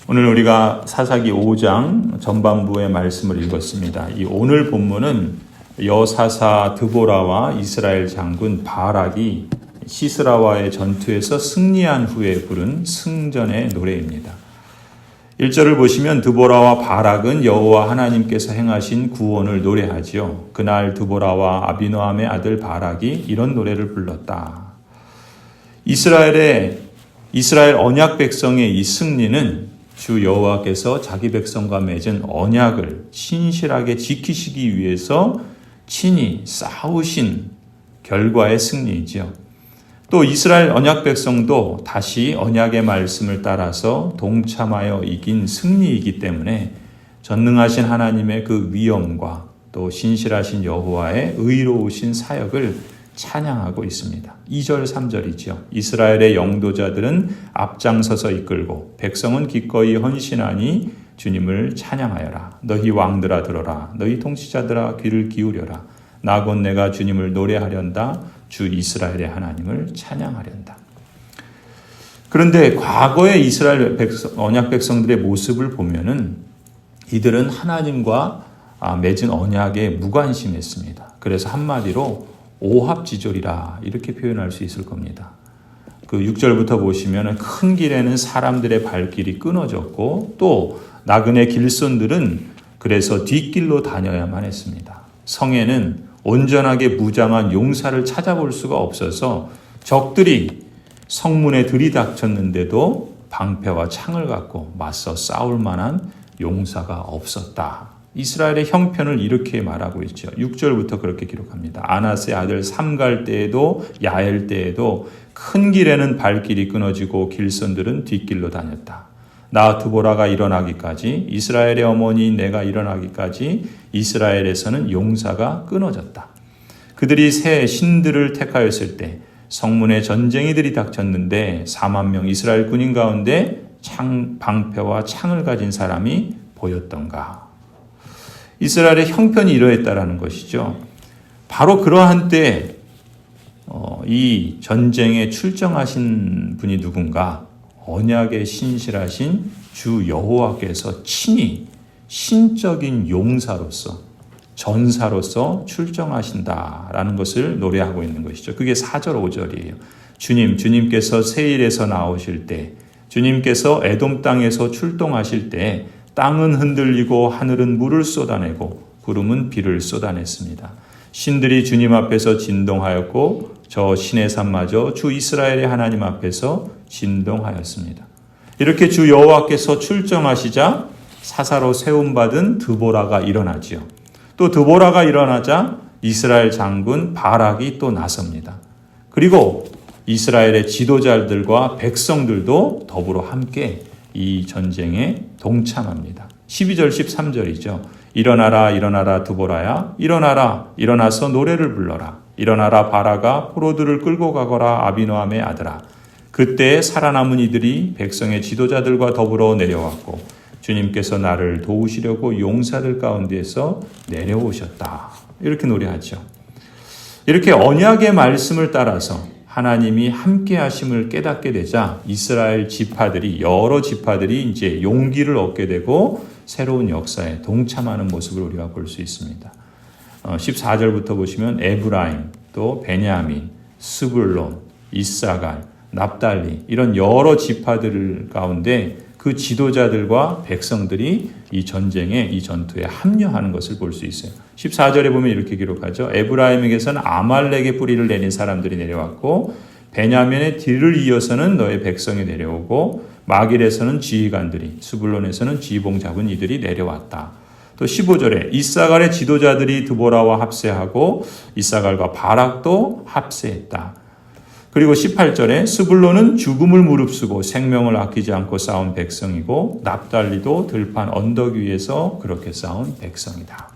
오늘 우리가 사사기 5장 전반부의 말씀을 읽었습니다. 이 오늘 본문은 여사사 드보라와 이스라엘 장군 바락이 시스라와의 전투에서 승리한 후에 부른 승전의 노래입니다. 1절을 보시면 드보라와 바락은 여호와 하나님께서 행하신 구원을 노래하지요. 그날 드보라와 아비노함의 아들 바락이 이런 노래를 불렀다. 이스라엘 언약 백성의 이 승리는 주 여호와께서 자기 백성과 맺은 언약을 신실하게 지키시기 위해서 친히 싸우신 결과의 승리이지요. 또 이스라엘 언약 백성도 다시 언약의 말씀을 따라서 동참하여 이긴 승리이기 때문에 전능하신 하나님의 그 위엄과 또 신실하신 여호와의 의로우신 사역을 찬양하고 있습니다. 2절 3절이죠. 이스라엘의 영도자들은 앞장서서 이끌고 백성은 기꺼이 헌신하니 주님을 찬양하여라. 너희 왕들아 들어라. 너희 통치자들아 귀를 기울여라. 나 곧 내가 주님을 노래하련다. 주 이스라엘의 하나님을 찬양하련다. 그런데 과거의 이스라엘 언약 백성들의 모습을 보면은 이들은 하나님과 맺은 언약에 무관심했습니다. 그래서 한마디로 오합지졸이라 이렇게 표현할 수 있을 겁니다. 그 6절부터 보시면 큰 길에는 사람들의 발길이 끊어졌고 또 나그네 길손들은 그래서 뒷길로 다녀야만 했습니다. 성에는 온전하게 무장한 용사를 찾아볼 수가 없어서 적들이 성문에 들이닥쳤는데도 방패와 창을 갖고 맞서 싸울 만한 용사가 없었다. 이스라엘의 형편을 이렇게 말하고 있죠. 6절부터 그렇게 기록합니다. 아나스의 아들 삼갈 때에도 야엘 때에도 큰 길에는 발길이 끊어지고 길손들은 뒷길로 다녔다. 나 드보라가 일어나기까지 이스라엘의 어머니 내가 일어나기까지 이스라엘에서는 용사가 끊어졌다. 그들이 새 신들을 택하였을 때 성문에 전쟁이 들이닥쳤는데 4만 명 이스라엘 군인 가운데 방패와 창을 가진 사람이 보였던가. 이스라엘의 형편이 이러했다라는 것이죠. 바로 그러한 때 이 전쟁에 출정하신 분이 누군가? 언약에 신실하신 주 여호와께서 친히 신적인 용사로서 전사로서 출정하신다라는 것을 노래하고 있는 것이죠. 그게 4절 5절이에요. 주님께서 세일에서 나오실 때 주님께서 에돔 땅에서 출동하실 때 땅은 흔들리고 하늘은 물을 쏟아내고 구름은 비를 쏟아냈습니다. 신들이 주님 앞에서 진동하였고 저 신의 산마저 주 이스라엘의 하나님 앞에서 진동하였습니다. 이렇게 주 여호와께서 출정하시자 사사로 세움받은 드보라가 일어나지요. 또 드보라가 일어나자 이스라엘 장군 바락이 또 나섭니다. 그리고 이스라엘의 지도자들과 백성들도 더불어 함께 이 전쟁에 동참합니다. 12절 13절이죠. 일어나라 드보라야 일어나서 노래를 불러라. 일어나라 바라가 포로들을 끌고 가거라 아비노함의 아들아. 그때 살아남은 이들이 백성의 지도자들과 더불어 내려왔고 주님께서 나를 도우시려고 용사들 가운데에서 내려오셨다. 이렇게 노래하죠. 이렇게 언약의 말씀을 따라서 하나님이 함께 하심을 깨닫게 되자 이스라엘 여러 지파들이 이제 용기를 얻게 되고 새로운 역사에 동참하는 모습을 우리가 볼 수 있습니다. 14절부터 보시면 에브라임, 또 베냐민, 스불론, 이사갈, 납달리 이런 여러 지파들 가운데 그 지도자들과 백성들이 이 전투에 합류하는 것을 볼 수 있어요. 14절에 보면 이렇게 기록하죠. 에브라임에게서는 아말렉의 뿌리를 내린 사람들이 내려왔고 베냐민의 뒤를 이어서는 너의 백성이 내려오고 마길에서는 지휘관들이 스불론에서는 지휘봉 잡은 이들이 내려왔다. 또 15절에 이사갈의 지도자들이 드보라와 합세하고 이사갈과 바락도 합세했다. 그리고 18절에 스불론은 죽음을 무릅쓰고 생명을 아끼지 않고 싸운 백성이고 납달리도 들판 언덕 위에서 그렇게 싸운 백성이다.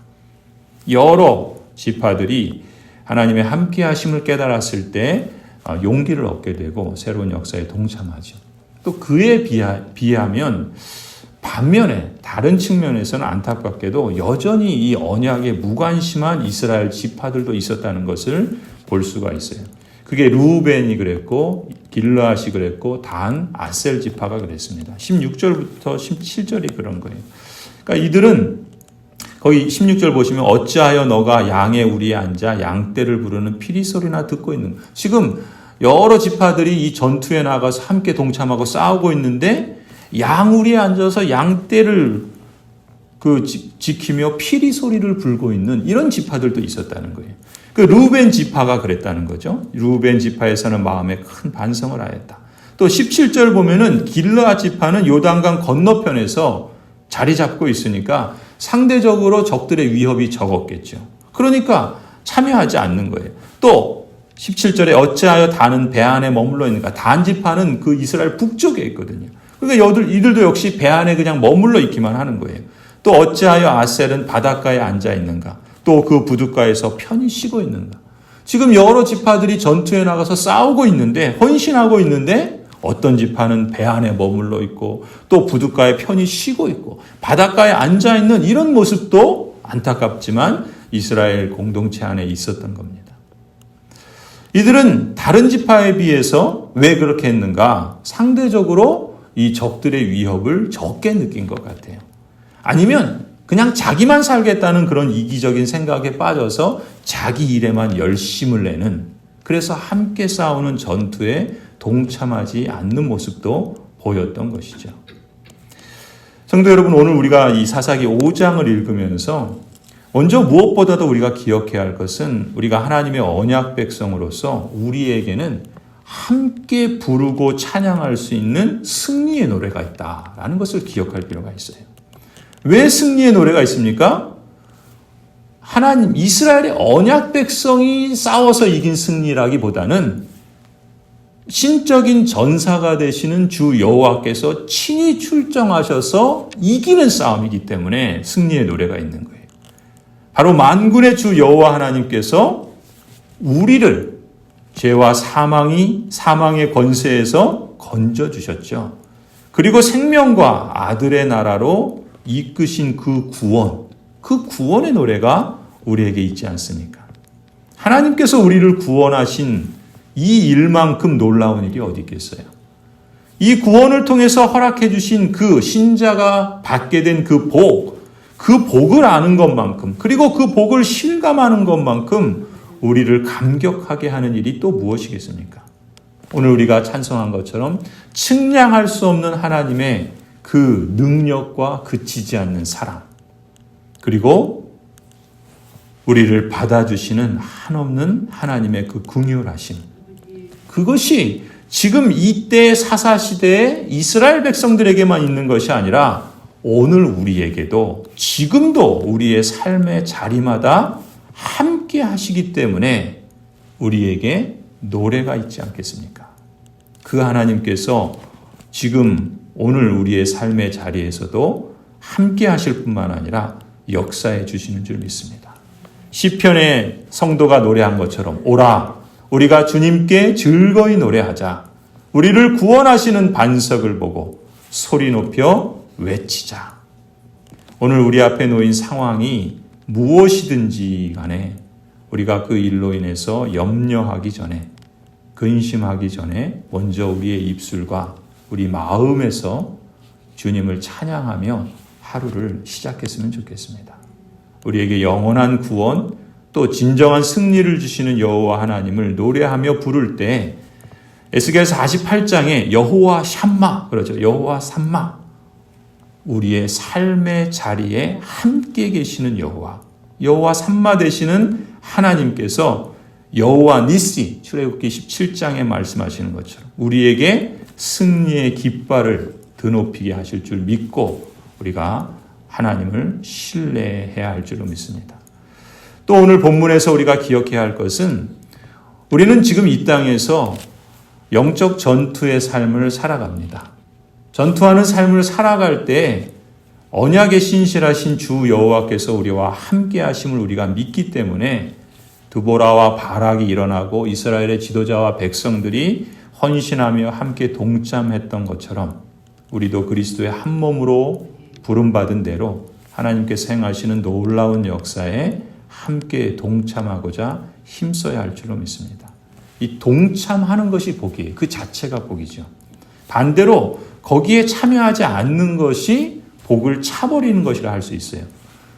여러 지파들이 하나님의 함께 하심을 깨달았을 때 용기를 얻게 되고 새로운 역사에 동참하죠. 또 그에 비하면 반면에 다른 측면에서는 안타깝게도 여전히 이 언약에 무관심한 이스라엘 지파들도 있었다는 것을 볼 수가 있어요. 그게 루벤이 그랬고 길르앗이 그랬고 단 아셀 지파가 그랬습니다. 16절부터 17절이 그런 거예요. 그러니까 이들은 거기 16절 보시면 어찌하여 너가 양의 우리에 앉아 양떼를 부르는 피리 소리나 듣고 있는가. 지금 여러 지파들이 이 전투에 나가서 함께 동참하고 싸우고 있는데 양우리에 앉아서 양떼를 지키며 피리 소리를 불고 있는 이런 지파들도 있었다는 거예요. 그 루벤 지파가 그랬다는 거죠. 루벤 지파에서는 마음에 큰 반성을 하였다. 또 17절 보면은 길르앗 지파는 요단강 건너편에서 자리 잡고 있으니까 상대적으로 적들의 위협이 적었겠죠. 그러니까 참여하지 않는 거예요. 또 17절에 어찌하여 단은 배 안에 머물러 있는가. 단 지파는 그 이스라엘 북쪽에 있거든요. 그러니까 이들도 역시 배 안에 그냥 머물러 있기만 하는 거예요. 또 어찌하여 아셀은 바닷가에 앉아 있는가. 또 그 부둣가에서 편히 쉬고 있는가. 지금 여러 지파들이 전투에 나가서 싸우고 있는데 헌신하고 있는데 어떤 지파는 배 안에 머물러 있고 또 부둣가에 편히 쉬고 있고 바닷가에 앉아 있는 이런 모습도 안타깝지만 이스라엘 공동체 안에 있었던 겁니다. 이들은 다른 지파에 비해서 왜 그렇게 했는가? 상대적으로 이 적들의 위협을 적게 느낀 것 같아요. 아니면 그냥 자기만 살겠다는 그런 이기적인 생각에 빠져서 자기 일에만 열심을 내는, 그래서 함께 싸우는 전투에 동참하지 않는 모습도 보였던 것이죠. 성도 여러분, 오늘 우리가 이 사사기 5장을 읽으면서 먼저 무엇보다도 우리가 기억해야 할 것은 우리가 하나님의 언약 백성으로서 우리에게는 함께 부르고 찬양할 수 있는 승리의 노래가 있다라는 것을 기억할 필요가 있어요. 왜 승리의 노래가 있습니까? 하나님, 이스라엘의 언약 백성이 싸워서 이긴 승리라기보다는 신적인 전사가 되시는 주 여호와께서 친히 출정하셔서 이기는 싸움이기 때문에 승리의 노래가 있는 거예요. 바로 만군의 주 여호와 하나님께서 우리를 죄와 사망의 권세에서 건져주셨죠. 그리고 생명과 아들의 나라로 이끄신 그 구원의 노래가 우리에게 있지 않습니까? 하나님께서 우리를 구원하신 이 일만큼 놀라운 일이 어디 있겠어요? 이 구원을 통해서 허락해 주신 그 신자가 받게 된 그 복을 아는 것만큼, 그리고 그 복을 실감하는 것만큼 우리를 감격하게 하는 일이 또 무엇이겠습니까? 오늘 우리가 찬송한 것처럼 측량할 수 없는 하나님의 그 능력과 그치지 않는 사랑, 그리고 우리를 받아주시는 한없는 하나님의 그 긍휼하심, 그것이 지금 이때 사사시대의 이스라엘 백성들에게만 있는 것이 아니라 오늘 우리에게도 지금도 우리의 삶의 자리마다 함께 하시기 때문에 우리에게 노래가 있지 않겠습니까? 그 하나님께서 지금 오늘 우리의 삶의 자리에서도 함께 하실 뿐만 아니라 역사해 주시는 줄 믿습니다. 시편의 성도가 노래한 것처럼 오라, 우리가 주님께 즐거이 노래하자. 우리를 구원하시는 반석을 보고 소리 높여 외치자. 오늘 우리 앞에 놓인 상황이 무엇이든지 간에 우리가 그 일로 인해서 염려하기 전에, 근심하기 전에 먼저 우리의 입술과 우리 마음에서 주님을 찬양하며 하루를 시작했으면 좋겠습니다. 우리에게 영원한 구원, 또 진정한 승리를 주시는 여호와 하나님을 노래하며 부를 때 에스겔 48장에 여호와 샴마, 그러죠. 여호와 삼마, 우리의 삶의 자리에 함께 계시는 여호와 삼마 되시는 하나님께서 여호와 니시, 출애굽기 17장에 말씀하시는 것처럼 우리에게 승리의 깃발을 드높이게 하실 줄 믿고 우리가 하나님을 신뢰해야 할 줄로 믿습니다. 또 오늘 본문에서 우리가 기억해야 할 것은 우리는 지금 이 땅에서 영적 전투의 삶을 살아갑니다. 전투하는 삶을 살아갈 때 언약의 신실하신 주 여호와께서 우리와 함께 하심을 우리가 믿기 때문에 드보라와 바락이 일어나고 이스라엘의 지도자와 백성들이 헌신하며 함께 동참했던 것처럼 우리도 그리스도의 한 몸으로 부름받은 대로 하나님께서 행하시는 놀라운 역사에 함께 동참하고자 힘써야 할 줄로 믿습니다. 이 동참하는 것이 복이에요. 그 자체가 복이죠. 반대로 거기에 참여하지 않는 것이 복을 차버리는 것이라 할 수 있어요.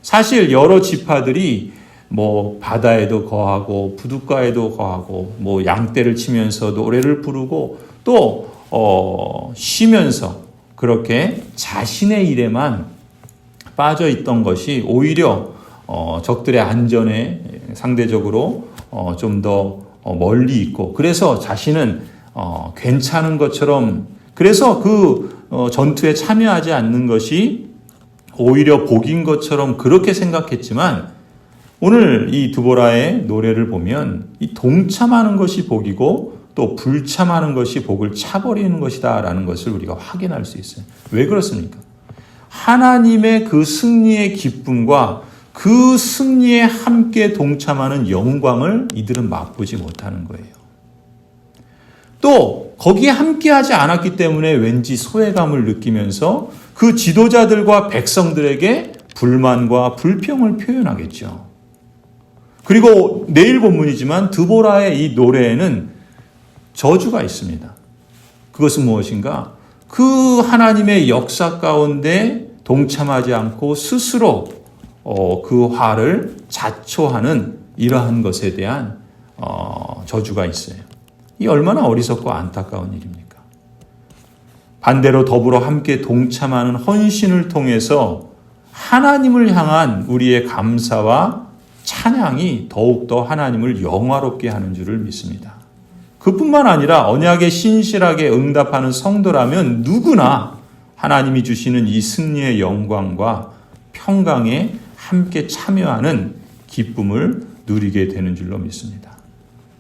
사실 여러 지파들이 뭐 바다에도 거하고 부둣가에도 거하고 뭐 양떼를 치면서 노래를 부르고 또 쉬면서 그렇게 자신의 일에만 빠져 있던 것이 오히려 적들의 안전에 상대적으로 좀 더 멀리 있고, 그래서 자신은 괜찮은 것처럼, 그래서 그 전투에 참여하지 않는 것이 오히려 복인 것처럼 그렇게 생각했지만, 오늘 이 드보라의 노래를 보면 이 동참하는 것이 복이고 또 불참하는 것이 복을 차버리는 것이다 라는 것을 우리가 확인할 수 있어요. 왜 그렇습니까? 하나님의 그 승리의 기쁨과 그 승리에 함께 동참하는 영광을 이들은 맛보지 못하는 거예요. 또 거기에 함께하지 않았기 때문에 왠지 소외감을 느끼면서 그 지도자들과 백성들에게 불만과 불평을 표현하겠죠. 그리고 내일 본문이지만 드보라의 이 노래에는 저주가 있습니다. 그것은 무엇인가? 그 하나님의 역사 가운데 동참하지 않고 스스로 그 화를 자초하는 이러한 것에 대한 저주가 있어요. 이 얼마나 어리석고 안타까운 일입니까? 반대로 더불어 함께 동참하는 헌신을 통해서 하나님을 향한 우리의 감사와 찬양이 더욱더 하나님을 영화롭게 하는 줄을 믿습니다. 그뿐만 아니라 언약에 신실하게 응답하는 성도라면 누구나 하나님이 주시는 이 승리의 영광과 평강에 함께 참여하는 기쁨을 누리게 되는 줄로 믿습니다.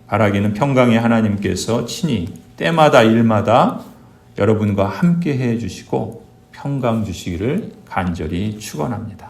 바라기는 평강의 하나님께서 친히 때마다 일마다 여러분과 함께 해 주시고 평강 주시기를 간절히 축원합니다.